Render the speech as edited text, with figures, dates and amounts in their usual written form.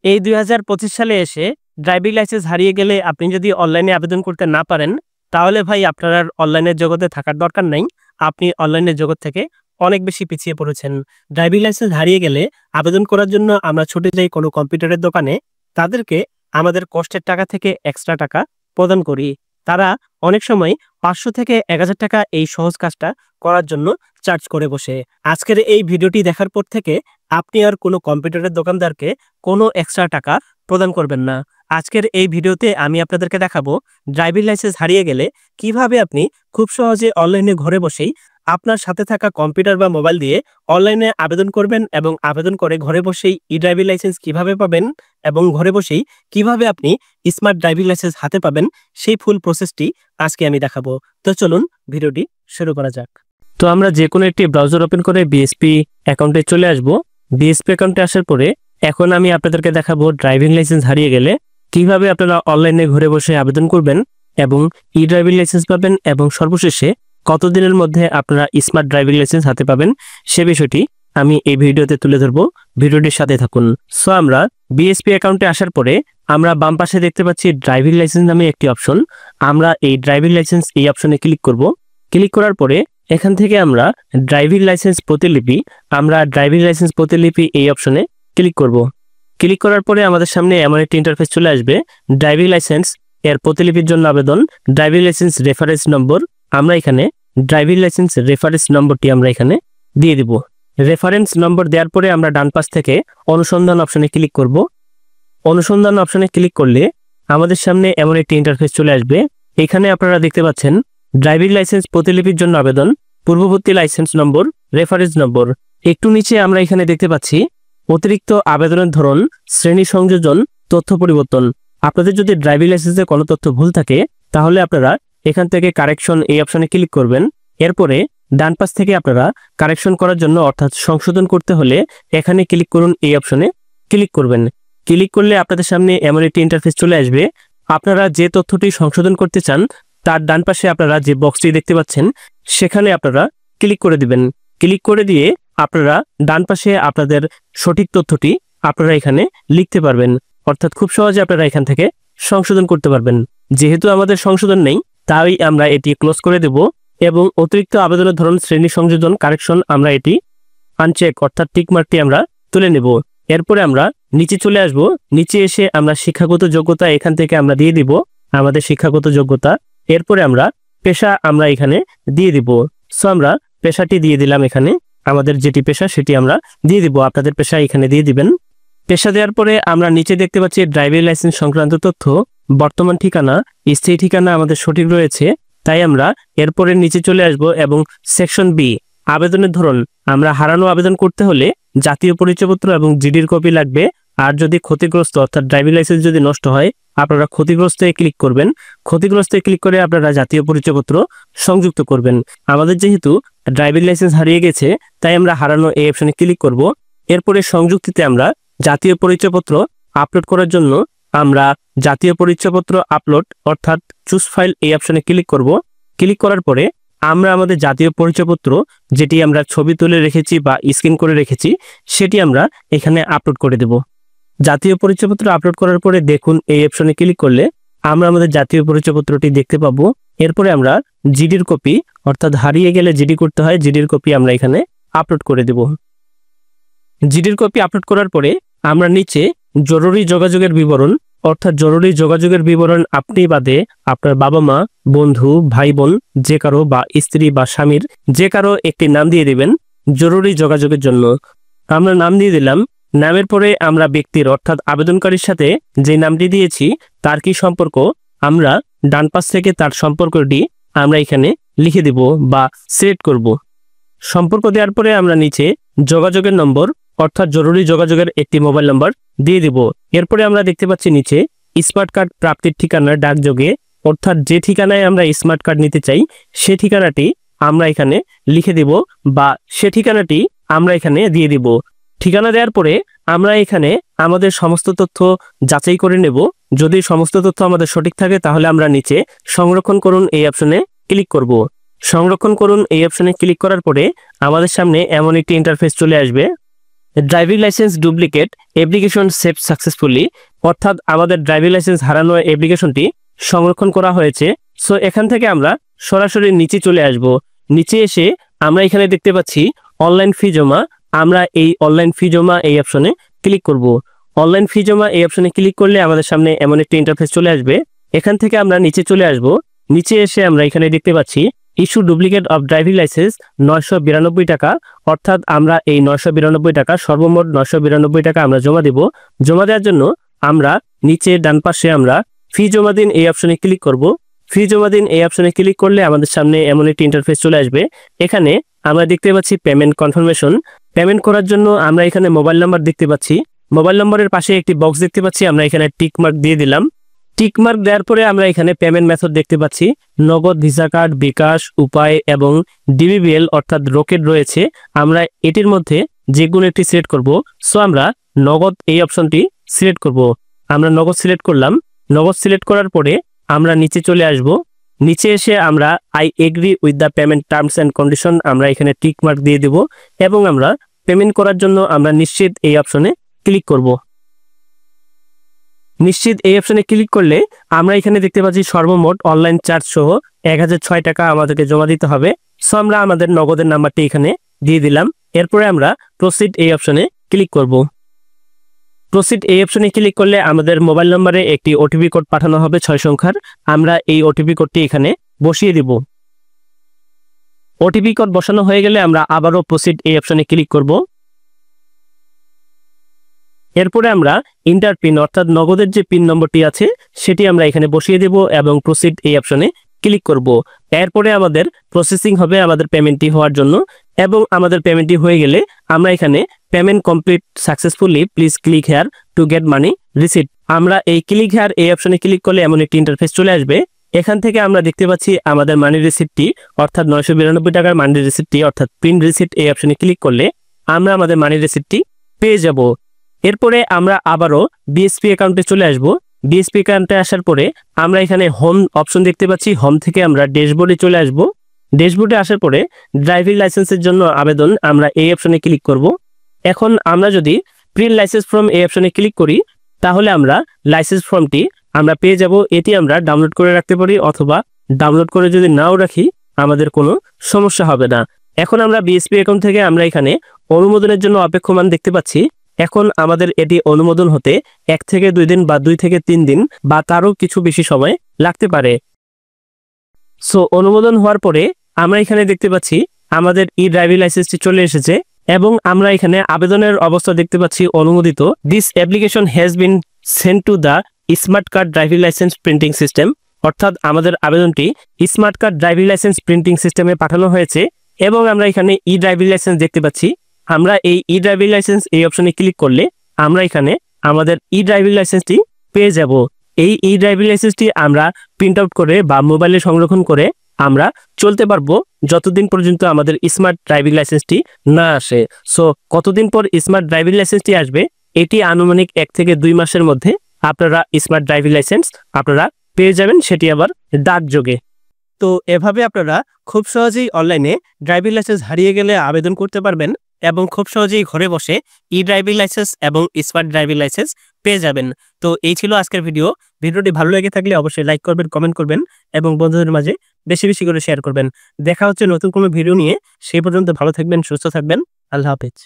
এই 2025 সালে এসে ড্রাইভিং লাইসেন্স হারিয়ে গেলে আপনি যদি অনলাইনে আবেদন করতে না পারেন, তাহলে ভাই আপনার আর অনলাইনের জগতে থাকার দরকার নাই। আপনি অনলাইনের জগৎ থেকে অনেক বেশি পিছিয়ে পড়েছেন। ড্রাইভিং লাইসেন্স হারিয়ে গেলে আবেদন করার জন্য আমরা ছুটে যাই কোনো কম্পিউটারের দোকানে, তাদেরকে আমাদের কষ্টের টাকা থেকে এক্সট্রা টাকা প্রদান করি। তারা অনেক সময় 500 থেকে 1000 টাকা এই সহজ কাজটা করার জন্য চার্জ করে বসে। আজকের এই ভিডিওটি দেখার পর থেকে আপনি আর কোনো কম্পিউটারের দোকানদারকে কোনো এক্সট্রা টাকা প্রদান করবেন না। আজকের এই ভিডিওতে আমি আপনাদেরকে দেখাবো ড্রাইভিং লাইসেন্স হারিয়ে গেলে কিভাবে আপনি খুব সহজে অনলাইনে ঘরে বসেই আপনার সাথে থাকা কম্পিউটার বা মোবাইল দিয়ে অনলাইনে আবেদন করবেন এবং আবেদন করে ঘরে বসেই ই ড্রাইভিং লাইসেন্স কিভাবে পাবেন এবং ঘরে বসেই কিভাবে আপনি স্মার্ট ড্রাইভিং লাইসেন্স হাতে পাবেন, সেই ফুল প্রসেসটি আজকে আমি দেখাবো। তো চলুন ভিডিওটি শুরু করা যাক। তো আমরা যে কোনো একটি ব্রাউজার ওপেন করে বিএসপি অ্যাকাউন্টে চলে আসব। বিএসপি অ্যাকাউন্টে আসার পরে এখন আমি আপনাদেরকে দেখাবো ড্রাইভিং লাইসেন্স হারিয়ে গেলে কিভাবে আপনারা অনলাইনে ঘরে বসে আবেদন করবেন এবং ই ড্রাইভিং লাইসেন্স পাবেন এবং সর্বশেষে কতদিনের মধ্যে আপনারা স্মার্ট ড্রাইভিং লাইসেন্স হাতে পাবেন সে বিষয়টি আমি এই ভিডিওতে তুলে ধরবো। ভিডিওটির সাথে থাকুন। সো আমরা বিএসপি অ্যাকাউন্টে আসার পরে আমরা বাম পাশে দেখতে পাচ্ছি ড্রাইভিং লাইসেন্স নামে একটি অপশন। আমরা এই ড্রাইভিং লাইসেন্স এই অপশনে ক্লিক করব। ক্লিক করার পরে এখান থেকে আমরা ড্রাইভিং লাইসেন্স প্রতিলিপি এই অপশনে ক্লিক করব। ক্লিক করার পরে আমাদের সামনে এমন একটি ইন্টারফেস চলে আসবে, ড্রাইভিং লাইসেন্স এর প্রতিলিপির জন্য আবেদন, ড্রাইভিং লাইসেন্স রেফারেন্স নম্বর। আমরা এখানে ড্রাইভিং লাইসেন্স রেফারেন্স নম্বরটি আমরা এখানে দিয়ে দিব। রেফারেন্স নম্বর দেওয়ার পরে আমরা ডান পাশ থেকে অনুসন্ধান অপশনে ক্লিক করব। অনুসন্ধান অপশনে ক্লিক করলে আমাদের সামনে এমন একটি ইন্টারফেস চলে আসবে। এখানে আপনারা দেখতে পাচ্ছেন ড্রাইভিং লাইসেন্স প্রতিলিপির জন্য আবেদন, পূর্ববর্তী লাইসেন্স নম্বর, রেফারেন্স নম্বর। একটু নিচে আমরা এখানে দেখতে পাচ্ছি অতিরিক্ত আবেদনের ধরন, শ্রেণী সংযোজন, তথ্য পরিবর্তন। আপনাদের যদি ড্রাইভিং লাইসেন্সে কোনো তথ্য ভুল থাকে তাহলে আপনারা এখান থেকে কারেকশন এই অপশনে ক্লিক করবেন। এরপরে ডান পাশ থেকে আপনারা কারেকশন করার জন্য অর্থাৎ সংশোধন করতে হলে এখানে ক্লিক করুন, এই অপশনে ক্লিক করবেন। ক্লিক করলে আপনাদের সামনে এমন একটি ইন্টারফেস চলে আসবে। আপনারা যে তথ্যটি সংশোধন করতে চান তার ডান পাশে আপনারা যে বক্সটি দেখতে পাচ্ছেন সেখানে আপনারা ক্লিক করে দিবেন। ক্লিক করে দিয়ে আপনারা ডান পাশে আপনাদের সঠিক তথ্যটি আপনারা এখানে লিখতে পারবেন, অর্থাৎ খুব সহজে আপনারা এখান থেকে সংশোধন করতে পারবেন। যেহেতু আমাদের সংশোধন নেই তাই আমরা এটি ক্লোজ করে দেব এবং অতিরিক্ত আবেদনের ধরন, শ্রেণী সংযোজন, কারেকশন আমরা এটি আনচেক অর্থাৎ টিকমার্কটি আমরা তুলে নেব। এরপরে আমরা নিচে চলে আসব। নিচে এসে আমরা শিক্ষাগত যোগ্যতা এখান থেকে আমরা দিয়ে দিব আমাদের শিক্ষাগত যোগ্যতা। এরপরে আমরা পেশা আমরা এখানে দিয়ে দিব। সো আমরা পেশাটি দিয়ে দিলাম, এখানে আমাদের যেটি পেশা সেটি আমরা দিয়ে দিব। আপনাদের পেশা এখানে দিয়ে দিবেন। পেশা দেওয়ার পরে আমরা নিচে দেখতে পাচ্ছি ড্রাইভিং লাইসেন্স সংক্রান্ত তথ্য, বর্তমান ঠিকানা, স্থায়ী ঠিকানা আমাদের সঠিক রয়েছে, তাই আমরা এরপরে নিচে চলে আসব এবং সেকশন বি আবেদনের ধরন। আমরা হারানো আবেদন করতে হলে জাতীয় পরিচয়পত্র এবং জিডির কপি লাগবে। আর যদি ক্ষতিগ্রস্ত অর্থাৎ ড্রাইভিং লাইসেন্স যদি নষ্ট হয় আপনারা ক্ষতিগ্রস্তে ক্লিক করবেন। ক্ষতিগ্রস্তে ক্লিক করে আপনারা জাতীয় পরিচয়পত্র সংযুক্ত করবেন। আমাদের যেহেতু ড্রাইভিং লাইসেন্স হারিয়ে গেছে তাই আমরা হারানো এই অপশনে ক্লিক করব। এরপরে সংযুক্তিতে আমরা জাতীয় পরিচয়পত্র আপলোড করার জন্য আমরা জাতীয় পরিচয়পত্র আপলোড অর্থাৎ চুজ ফাইল এই অপশনে ক্লিক করব। ক্লিক করার পরে আমরা আমাদের জাতীয় পরিচয়পত্র যেটি আমরা ছবি তুলে রেখেছি বা স্ক্যান করে রেখেছি সেটি আমরা এখানে আপলোড করে দেব। জাতীয় পরিচয়পত্র আপলোড করার পরে দেখুন এই অপশনে ক্লিক করলে আমরা আমাদের জাতীয় পরিচয়পত্রটি দেখতে পাবো। এরপরে আমরা জিডির কপি অর্থাৎ হারিয়ে গেলে জিডি করতে হয়, জিডির কপি আমরা এখানে আপলোড করে দেব। জিডির কপি আপলোড করার পরে আমরা নিচে জরুরি যোগাযোগের বিবরণ অর্থাৎ জরুরি যোগাযোগের বিবরণ আপনি বাদে আপনার বাবা মা, বন্ধু, ভাই বোন যে কারো বা স্ত্রী বা স্বামীর যে কারো একটি নাম দিয়ে দিবেন জরুরি যোগাযোগের জন্য। আমরা নাম দিয়ে দিলাম। নামের পরে আমরা ব্যক্তির অর্থাৎ আবেদনকারীর সাথে যে নামটি দিয়েছি তার কি সম্পর্ক আমরা ডান পাশ থেকে তার সম্পর্কটি আমরা এখানে লিখে দেব বা সিলেক্ট করব। সম্পর্ক দেওয়ার পরে আমরা নিচে যোগাযোগের নম্বর অর্থাৎ জরুরি যোগাযোগের একটি মোবাইল নম্বর দিয়ে দিব। এরপরে আমরা দেখতে পাচ্ছি নিচে স্মার্ট কার্ড প্রাপ্তির ঠিকানা ডাকযোগে অর্থাৎ যে ঠিকানায় আমরা স্মার্ট কার্ড নিতে চাই সে ঠিকানাটি আমরা এখানে লিখে দেব বা সে ঠিকানাটি আমরা এখানে দিয়ে দিব। ঠিকানা দেওয়ার পরে আমরা এখানে আমাদের সমস্ত তথ্য যাচাই করে নেব। যদি সমস্ত তথ্য আমাদের সঠিক থাকে তাহলে আমরা নিচে সংরক্ষণ করুন এই অপশনে ক্লিক করব। সংরক্ষণ করুন এই অপশনে ক্লিক করার পরে আমাদের সামনে এমন একটি ইন্টারফেস চলে আসবে। Driving licence duplicate application save successfully, অর্থাৎ আমাদের ড্রাইভিং লাইসেন্স হারানো অ্যাপ্লিকেশনটি সংরক্ষণ করা হয়েছে। সো এখান থেকে আমরা সরাসরি নিচে চলে আসব। নিচে এসে আমরা এখানে দেখতে পাচ্ছি অনলাইন ফি জমা। আমরা এই অনলাইন ফি জমা এই অপশনে ক্লিক করব। অনলাইন ফি জমা এই অপশনে ক্লিক করলে আমাদের সামনে এমন একটি ইন্টারফেস চলে আসবে। এখান থেকে আমরা নিচে চলে আসব। নিচে এসে আমরা এখানে দেখতে পাচ্ছি issue duplicate of driving licence 992 টাকা, অর্থাৎ আমরা এই 992 টাকা, সর্বমোট 992 টাকা আমরা জমা দেব। জমা দেওয়ার জন্য আমরা নিচে ডান পাশে আমরা ফি জমা দিন এই অপশনে ক্লিক করব। ফি জমা দিন এই অপশনে ক্লিক করলে আমাদের সামনে এমন একটি ইন্টারফেস চলে আসবে। এখানে আমরা দেখতে পাচ্ছি পেমেন্ট কনফার্মেশন। পেমেন্ট করার জন্য আমরা এখানে মোবাইল নাম্বার দেখতে পাচ্ছি। মোবাইল নম্বরের পাশে একটি বক্স দেখতে পাচ্ছি, আমরা এখানে টিক মার্ক দিয়ে দিলাম। টিক মার্ক দেওয়ার পরে আমরা এখানে পেমেন্ট মেথড দেখতে পাচ্ছি, নগদ, ভিসা কার্ড, বিকাশ, উপায় এবং ডিবিবিএল অর্থাৎ রকেট রয়েছে। আমরা এটির মধ্যে যে কোনো একটি সিলেক্ট করব। সো আমরা নগদ এই অপশনটি সিলেক্ট করব। আমরা নগদ সিলেক্ট করলাম। নগদ সিলেক্ট করার পরে আমরা নিচে চলে আসব। নিচে এসে আমরা I agree with the payment terms and condition আমরা এখানে টিক মার্ক দিয়ে দেব এবং আমরা পেমেন্ট করার জন্য আমরা নিশ্চিত এই অপশনে ক্লিক করব। নিশ্চিত এই অপশনে ক্লিক করলে আমরা এখানে দেখতে পাচ্ছি সর্বমোট অনলাইন চার্জ সহ 1006 টাকা আমাদেরকে জমা দিতে হবে। সো আমরা আমাদের নগদের নাম্বারটি এখানে দিয়ে দিলাম। এরপরে আমরা প্রসিড এই অপশনে ক্লিক করব। প্রসিড এই অপশনে ক্লিক করলে আমাদের মোবাইল নম্বরে একটি ওটিপি কোড পাঠানো হবে 6 সংখ্যার। আমরা এই ওটিপি কোডটি এখানে বসিয়ে দিব। ওটিপি কোড বসানো হয়ে গেলে আমরা আবারও প্রসিড এই অপশনে ক্লিক করব। এরপরে আমরা ইন্টার পিন অর্থাৎ নগদের যে পিন নম্বরটি আছে সেটি আমরা এখানে বসিয়ে দেব এবং প্রসিড এই অপশনে ক্লিক করব। এরপরে আমাদের প্রসেসিং হবে আমাদের পেমেন্টটি হওয়ার জন্য এবং আমাদের পেমেন্টটি হয়ে গেলে আমরা এখানে payment complete successfully, please click here to get money receipt. আমরা এই ক্লিক হেয়ার এই অপশনে ক্লিক করলে এমন একটি ইন্টারফেস চলে আসবে। এখান থেকে আমরা দেখতে পাচ্ছি আমাদের মানি রিসিপ্টটি অর্থাৎ 992 টাকার মানি রিসিপ্টটি অর্থাৎ প্রিন্ট রিসিপ্ট এই অপশনে ক্লিক করলে আমরা আমাদের মানি রিসিপ্টটি পেয়ে যাব। এরপরে আমরা আবারও বিএসপি অ্যাকাউন্টে চলে আসব। বিএসপি অ্যাকাউন্টে আসার পরে আমরা এখানে হোম অপশন দেখতে পাচ্ছি। হোম থেকে আমরা ড্যাশবোর্ডে চলে আসব। ড্যাশবোর্ডে আসার পরে ড্রাইভিং লাইসেন্সের জন্য আবেদন আমরা এই অপশনে ক্লিক করব। এখন আমরা যদি প্রিন্ট লাইসেন্স ফর্ম এই অপশনে ক্লিক করি তাহলে আমরা লাইসেন্স ফর্মটি আমরা পেয়ে যাব। এটি আমরা ডাউনলোড করে রাখতে পারি অথবা ডাউনলোড করে যদি নাও রাখি আমাদের কোনো সমস্যা হবে না। এখন আমরা বিএসপি অ্যাকাউন্ট থেকে আমরা এখানে অনুমোদনের জন্য অপেক্ষমান দেখতে পাচ্ছি। এখন আমাদের এটি অনুমোদন হতে 1 থেকে 2 দিন বা 2 থেকে 3 দিন বা তারও কিছু বেশি সময় লাগতে পারে। সো অনুমোদন হওয়ার পরে আমরা এখানে দেখতে পাচ্ছি আমাদের ই ড্রাইভিং লাইসেন্সটি চলে এসেছে এবং আমরা এখানে আবেদনের অবস্থা দেখতে পাচ্ছি অনুমোদিত। This application has been sent to the smart card driving licence printing system, অর্থাৎ আমাদের আবেদনটি smart card driving licence printing সিস্টেমে পাঠানো হয়েছে এবং আমরা এখানে ই ড্রাইভিং লাইসেন্স দেখতে পাচ্ছি। আমরা এই ই ড্রাইভিং লাইসেন্স এই অপশনে ক্লিক করলে আমরা এখানে আমাদের ই ড্রাইভিং লাইসেন্সটি পেয়ে যাব। এই ই ড্রাইভিং লাইসেন্সটি আমরা প্রিন্ট আউট করে বা মোবাইলে সংরক্ষণ করে আমরা চলতে পারবো যতদিন পর্যন্ত আমাদের স্মার্ট ড্রাইভিং লাইসেন্সটি না আসে। সো কতদিন পর স্মার্ট ড্রাইভিং লাইসেন্সটি আসবে এটি আনুমানিক 1 থেকে 2 মাসের মধ্যে আপনারা স্মার্ট ড্রাইভিং লাইসেন্স আপনারা পেয়ে যাবেন, সেটি আবার ডাকযোগে। তো এভাবে আপনারা খুব সহজেই অনলাইনে ড্রাইভিং লাইসেন্স হারিয়ে গেলে আবেদন করতে পারবেন এবং খুব সহজেই ঘরে বসে ই ড্রাইভিং লাইসেন্স এবং স্মার্ট ড্রাইভিং লাইসেন্স পেয়ে যাবেন। তো এই ছিল আজকের ভিডিও। ভিডিওটি ভালো লেগে থাকলে অবশ্যই লাইক করবেন, কমেন্ট করবেন এবং বন্ধুদের মাঝে বেশি বেশি করে শেয়ার করবেন। দেখা হচ্ছে নতুন কোনো ভিডিও নিয়ে। সেই পর্যন্ত ভালো থাকবেন, সুস্থ থাকবেন। আল্লাহ হাফেজ।